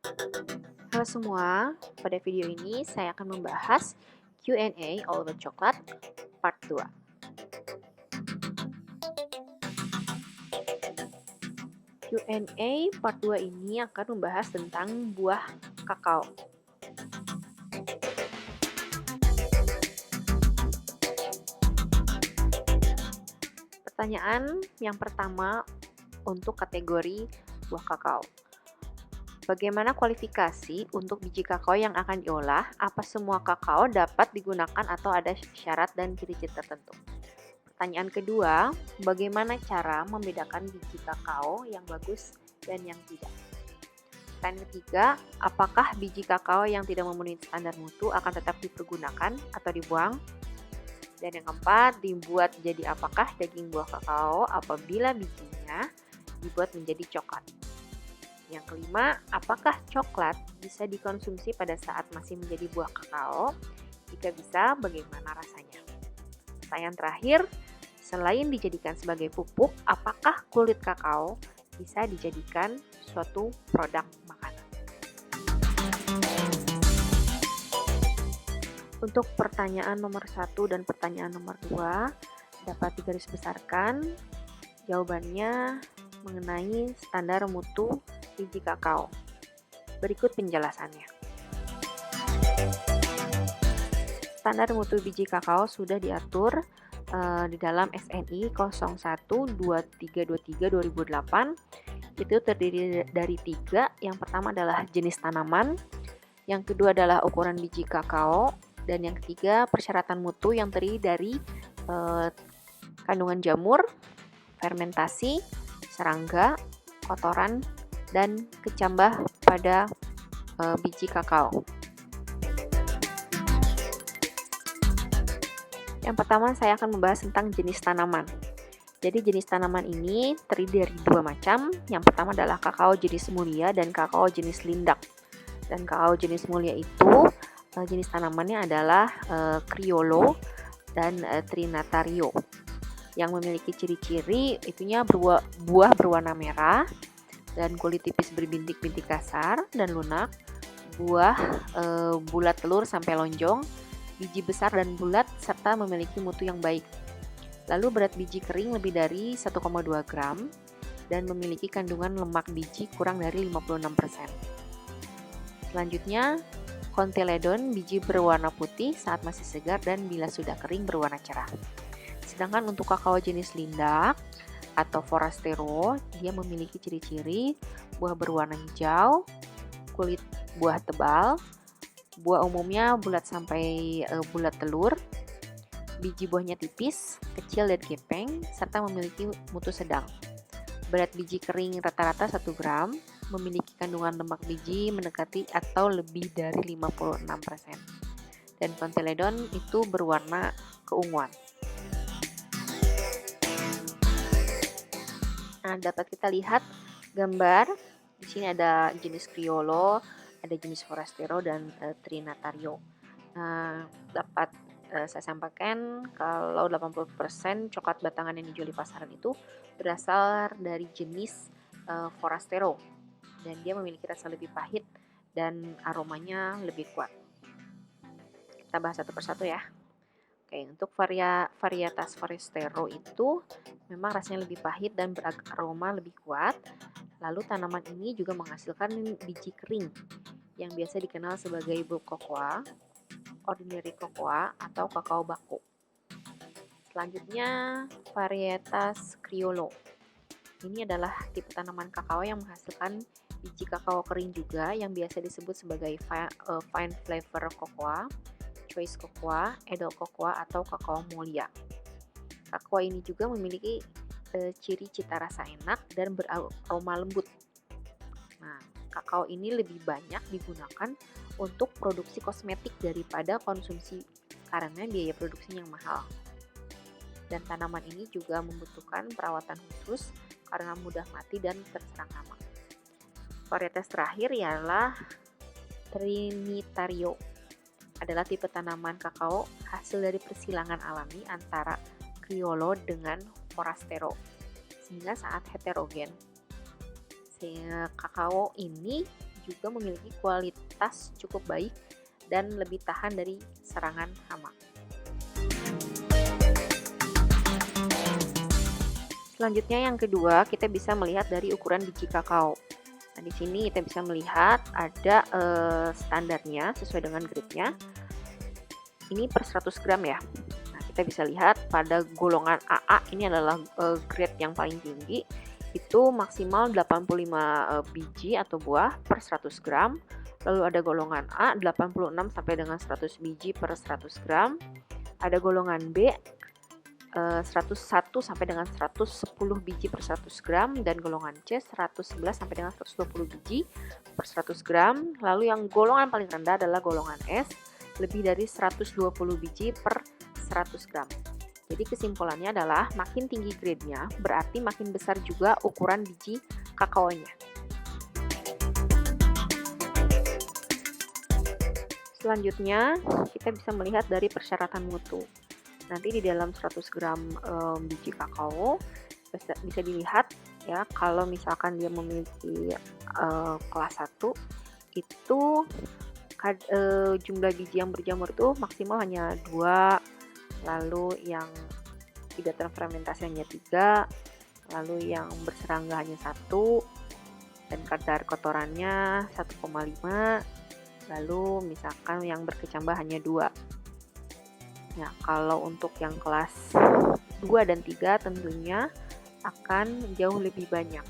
Halo semua, pada video ini saya akan membahas Q&A All About Chocolate Part 2. Q&A Part 2 ini akan membahas tentang buah kakao. Pertanyaan yang pertama untuk kategori buah kakao. Bagaimana kualifikasi untuk biji kakao yang akan diolah? Apa semua kakao dapat digunakan atau ada syarat dan ciri-ciri tertentu? Pertanyaan kedua, bagaimana cara membedakan biji kakao yang bagus dan yang tidak? Pertanyaan ketiga, apakah biji kakao yang tidak memenuhi standar mutu akan tetap dipergunakan atau dibuang? Dan yang keempat, dibuat jadi apakah daging buah kakao apabila bijinya dibuat menjadi coklat? Yang kelima, apakah coklat bisa dikonsumsi pada saat masih menjadi buah kakao? Jika bisa, bagaimana rasanya? Pertanyaan terakhir, selain dijadikan sebagai pupuk, apakah kulit kakao bisa dijadikan suatu produk makanan? Untuk pertanyaan nomor 1 dan pertanyaan nomor 2 dapat digarisbesarkan. Jawabannya mengenai standar mutu biji kakao. Berikut penjelasannya. Standar mutu biji kakao sudah diatur di dalam SNI 012323/2008. Itu terdiri dari 3. Yang pertama adalah jenis tanaman, yang kedua adalah ukuran biji kakao, dan yang ketiga persyaratan mutu yang terdiri dari kandungan jamur, fermentasi, serangga, kotoran, dan kecambah pada biji kakao. Yang pertama saya akan membahas tentang jenis tanaman. Jadi jenis tanaman ini terdiri dari 2 macam. Yang pertama adalah kakao jenis mulia dan kakao jenis lindak. Dan kakao jenis mulia itu jenis tanamannya adalah Criollo dan Trinatario. Yang memiliki ciri-ciri itunya buah berwarna merah dan kulit tipis berbintik-bintik kasar dan lunak, buah bulat telur sampai lonjong, biji besar dan bulat serta memiliki mutu yang baik. Lalu berat biji kering lebih dari 1,2 gram dan memiliki kandungan lemak biji kurang dari 56%. Selanjutnya, Cotyledon biji berwarna putih saat masih segar dan bila sudah kering berwarna cerah. Sedangkan untuk kakao jenis lindak atau Forastero, dia memiliki ciri-ciri buah berwarna hijau, kulit buah tebal, buah umumnya bulat sampai bulat telur, biji buahnya tipis, kecil dan gepeng, serta memiliki mutu sedang. Berat biji kering rata-rata 1 gram, memiliki kandungan lemak biji mendekati atau lebih dari 56%. Dan Cotyledon itu berwarna keunguan. Nah, dapat kita lihat gambar. Di sini ada jenis Criollo, ada jenis Forastero dan Trinatario. Nah, dapat saya sampaikan kalau 80% coklat batangan yang dijual di pasaran itu berasal dari jenis Forastero dan dia memiliki rasa lebih pahit dan aromanya lebih kuat. Kita bahas satu persatu ya. Oke, untuk varietas Forastero itu memang rasanya lebih pahit dan beraroma lebih kuat. Lalu tanaman ini juga menghasilkan biji kering yang biasa dikenal sebagai bulk cocoa, ordinary cocoa, atau kakao baku. Selanjutnya, varietas Criollo. Ini adalah tipe tanaman kakao yang menghasilkan biji kakao kering juga yang biasa disebut sebagai fine flavor cocoa, choice cocoa, edel cocoa, atau kakao mulia. Kakao ini juga memiliki ciri cita rasa enak dan beraroma lembut. Nah, kakao ini lebih banyak digunakan untuk produksi kosmetik daripada konsumsi karena biaya produksinya yang mahal. Dan tanaman ini juga membutuhkan perawatan khusus karena mudah mati dan terserang hama. Varietas terakhir ialah Trinitario. Adalah tipe tanaman kakao hasil dari persilangan alami antara Criollo dengan Forastero, sehingga saat heterogen kakao ini juga memiliki kualitas cukup baik dan lebih tahan dari serangan hama. Selanjutnya yang kedua, kita bisa melihat dari ukuran biji kakao. Nah, di sini kita bisa melihat ada standarnya sesuai dengan grade-nya. Ini per 100 gram ya. Nah, kita bisa lihat pada golongan AA, ini adalah grade yang paling tinggi, itu maksimal 85 biji atau buah per 100 gram. Lalu ada golongan A 86 sampai dengan 100 biji per 100 gram. Ada golongan B 101 sampai dengan 110 biji per 100 gram, dan golongan C 111 sampai dengan 120 biji per 100 gram. Lalu yang golongan paling rendah adalah golongan S, lebih dari 120 biji per 100 gram. Jadi kesimpulannya adalah makin tinggi grade-nya berarti makin besar juga ukuran biji kakaonya. Selanjutnya kita bisa melihat dari persyaratan mutu. Nanti di dalam 100 gram biji kakao bisa dilihat ya, kalau misalkan dia memiliki kelas 1 itu jumlah biji yang berjamur itu maksimal hanya 2, lalu yang tidak terfermentasi hanya 3, lalu yang berserangga hanya 1, dan kadar kotorannya 1,5, lalu misalkan yang berkecambah hanya 2. Nah, kalau untuk yang kelas 2 dan 3 tentunya akan jauh lebih banyak.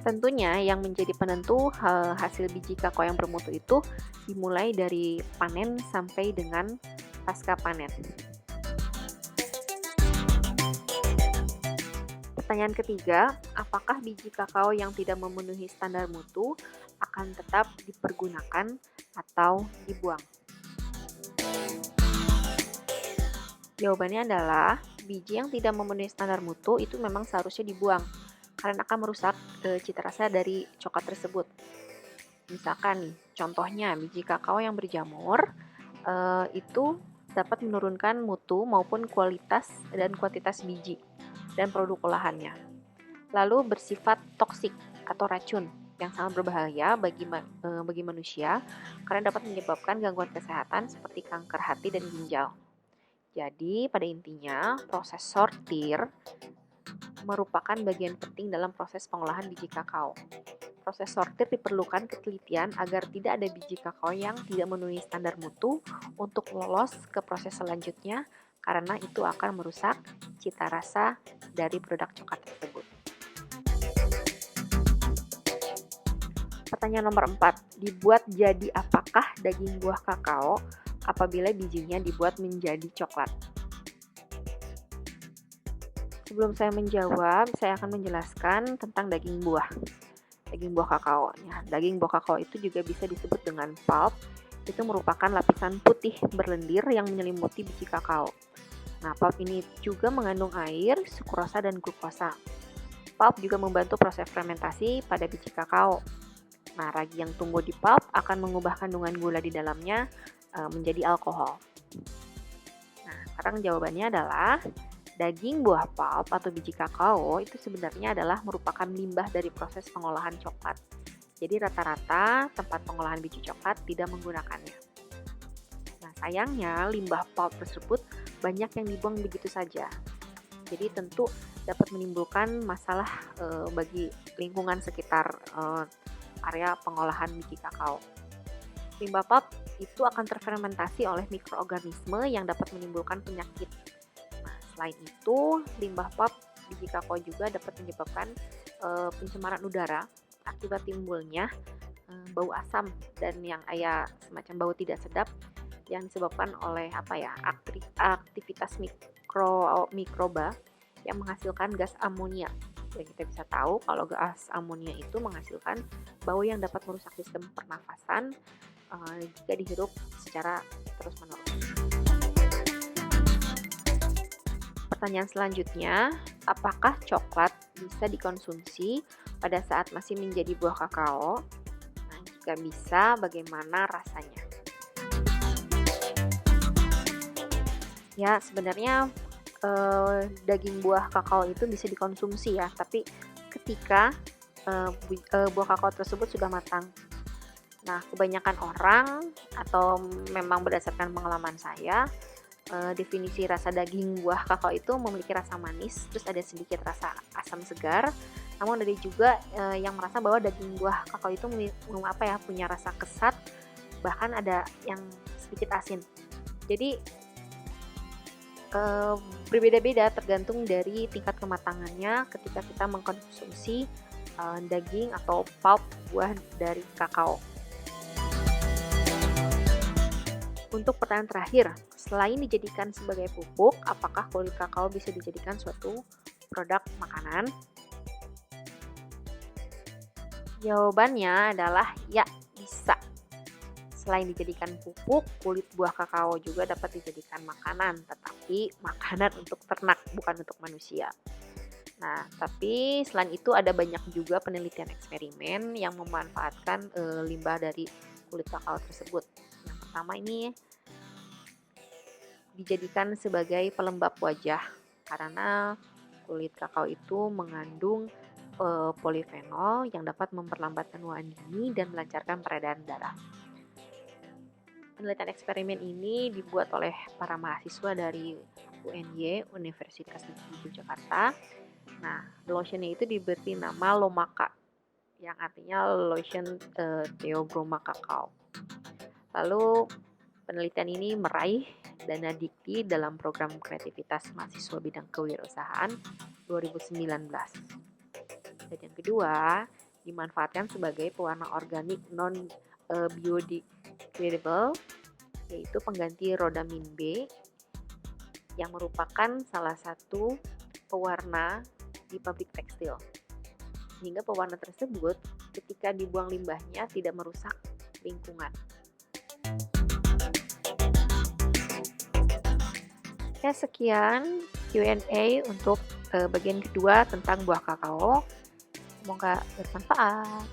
Tentunya yang menjadi penentu hasil biji kakao yang bermutu itu dimulai dari panen sampai dengan pasca panen. Pertanyaan ketiga, apakah biji kakao yang tidak memenuhi standar mutu akan tetap dipergunakan atau dibuang? Jawabannya adalah biji yang tidak memenuhi standar mutu itu memang seharusnya dibuang karena akan merusak cita rasa dari coklat tersebut. Misalkan nih, contohnya biji kakao yang berjamur itu dapat menurunkan mutu maupun kualitas dan kuantitas biji dan produk olahannya. Lalu bersifat toksik atau racun yang sangat berbahaya bagi manusia karena dapat menyebabkan gangguan kesehatan seperti kanker hati dan ginjal. Jadi pada intinya proses sortir merupakan bagian penting dalam proses pengolahan biji kakao. Proses sortir diperlukan ketelitian agar tidak ada biji kakao yang tidak memenuhi standar mutu untuk lolos ke proses selanjutnya, karena itu akan merusak cita rasa dari produk coklat tersebut. Pertanyaan nomor 4, dibuat jadi apakah daging buah kakao apabila bijinya dibuat menjadi coklat? Sebelum saya menjawab, saya akan menjelaskan tentang daging buah kakao. Ya, daging buah kakao itu juga bisa disebut dengan pulp. Itu merupakan lapisan putih berlendir yang menyelimuti biji kakao. Nah, pulp ini juga mengandung air, sukrosa, dan glukosa. Pulp juga membantu proses fermentasi pada biji kakao. Nah, ragi yang tumbuh di pulp akan mengubah kandungan gula di dalamnya menjadi alkohol. Nah, sekarang jawabannya adalah daging buah pulp atau biji kakao itu sebenarnya adalah merupakan limbah dari proses pengolahan coklat. Jadi rata-rata tempat pengolahan biji coklat tidak menggunakannya. Nah, sayangnya limbah pulp tersebut banyak yang dibuang begitu saja. Jadi tentu dapat menimbulkan masalah bagi lingkungan sekitar area pengolahan biji kakao. Limbah pulp itu akan terfermentasi oleh mikroorganisme yang dapat menimbulkan penyakit. Nah, selain itu, limbah pulp biji kakao juga dapat menyebabkan pencemaran udara akibat timbulnya bau asam dan yang semacam bau tidak sedap yang disebabkan oleh aktivitas mikroba yang menghasilkan gas amonia. Dan kita bisa tahu kalau gas amonia itu menghasilkan bau yang dapat merusak sistem pernafasan jika dihirup secara terus-menerus. Pertanyaan selanjutnya, apakah coklat bisa dikonsumsi pada saat masih menjadi buah kakao? Nah, jika bisa, bagaimana rasanya? Ya, sebenarnya daging buah kakao itu bisa dikonsumsi ya, tapi ketika buah kakao tersebut sudah matang. Nah, kebanyakan orang atau memang berdasarkan pengalaman saya, definisi rasa daging buah kakao itu memiliki rasa manis, terus ada sedikit rasa asam segar. Namun ada juga yang merasa bahwa daging buah kakao itu punya rasa kesat, bahkan ada yang sedikit asin. Jadi berbeda-beda tergantung dari tingkat kematangannya ketika kita mengkonsumsi daging atau pulp buah dari kakao. Untuk pertanyaan terakhir, selain dijadikan sebagai pupuk, apakah kulit kakao bisa dijadikan suatu produk makanan? Jawabannya adalah ya, bisa. Selain dijadikan pupuk, kulit buah kakao juga dapat dijadikan makanan, tetapi makanan untuk ternak, bukan untuk manusia. Nah, tapi selain itu ada banyak juga penelitian eksperimen yang memanfaatkan limbah dari kulit kakao tersebut. Yang pertama ini dijadikan sebagai pelembab wajah karena kulit kakao itu mengandung polifenol yang dapat memperlambat penuaan dini dan melancarkan peredaran darah. Penelitian eksperimen ini dibuat oleh para mahasiswa dari UNY, Universitas Negeri Yogyakarta. Nah, lotionnya itu diberi nama Lomaka, yang artinya lotion Theobroma kakao. Lalu penelitian ini meraih dana dikti dalam program kreativitas mahasiswa bidang kewirausahaan 2019. Dan yang kedua, dimanfaatkan sebagai pewarna organik non-biodegradable, yaitu pengganti rhodamin B, yang merupakan salah satu pewarna di pabrik tekstil. Sehingga pewarna tersebut ketika dibuang limbahnya tidak merusak lingkungan. Ya, sekian Q&A untuk bagian kedua tentang buah kakao. Semoga bermanfaat.